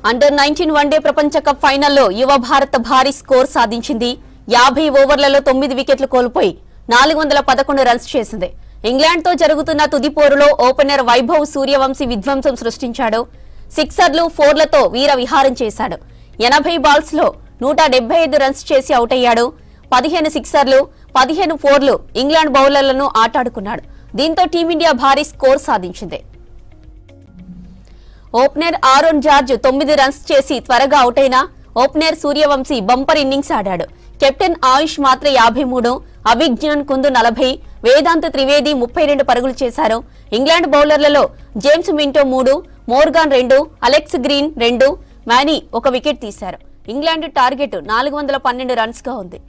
Under-19 one day ప్రపంచ cup ఫైనల్లో యువ భారత్ భారీ స్కోర్ సాధించింది. 50 ఓవర్లలో 9 వికెట్లు కోల్పోయి 411 రన్స్ చేసింది. ఇంగ్లాండ్తో జరుగుతున్న తుది పోరులో ఓపెనర్ వైభవ్ సూర్యవంశీ విధ్వంసం సృష్టించాడు. సిక్సర్లు, ఫోర్లతో వీర విహారం చేశాడు. 80 బాల్స్లో 175 రన్స్ చేసి అవుట్ అయ్యాడు. 15 సిక్సర్లు, 15 ఫోర్లు ఇంగ్లాండ్ బౌలర్లను ఆటాడుకున్నాడు. దీంతో టీమిండియా భారీ స్కోర్ సాధించింది. ఓపెనర్ ఆరోన్ జార్జ్ 9 రన్స్ చేసి త్వరగా అవుట్ అయినా ఓపెనర్ సూర్యవంశీ బంపర్ ఇన్నింగ్స్ ఆడాడు. కెప్టెన్ ఆయుష్ మాత్ర 53, అభిజ్ఞాన్ కుందు 40, వేదాంత్ త్రివేది 32 పరుగులు చేశారు. ఇంగ్లాండ్ బౌలర్లలో James Minto 3, Morgan 2, Alex green 2, many 1 wicket తీశారు. ఇంగ్లాండ్ టార్గెట్ 412 రన్స్ గా ఉంది.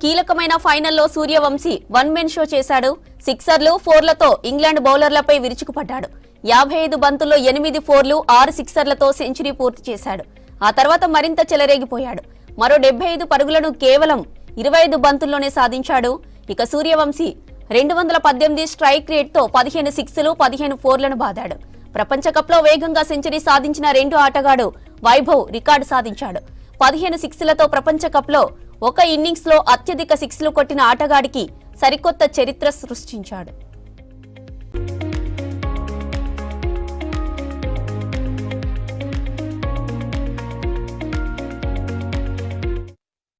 కీలకమైన ఫైనల్లో సూర్యవంశీ వన్ మెన్ షో చేశాడు. సిక్సర్లు, ఫోర్లతో ఇంగ్లాండ్ బౌలర్లపై విరుచుకుపడ్డాడు. 55 బంతుల్లో 8 ఫోర్లు, 6 సిక్సర్లతో సెంచరీ పూర్తి చేశాడు. ఆ తర్వాత మరింత చెలరేగిపోయాడు. మరో 75 పరుగులను కేవలం 25 బంతుల్లోనే సాధించాడు. ఇక సూర్యవంశీ 218 స్ట్రైక్ రేట్తో 15 సిక్స్లు, 15 ఫోర్లను బాదాడు. ప్రపంచ కప్లో వేగంగా సెంచరీ సాధించిన రెండో ఆటగాడు వైభవ్ రికార్డు సాధించాడు. 15 సిక్స్లతో ప్రపంచ కప్లో ఒక ఇన్నింగ్స్లో అత్యధిక సిక్స్లు కొట్టిన ఆటగాడికి సరికొత్త చరిత్ర సృష్టించాడు.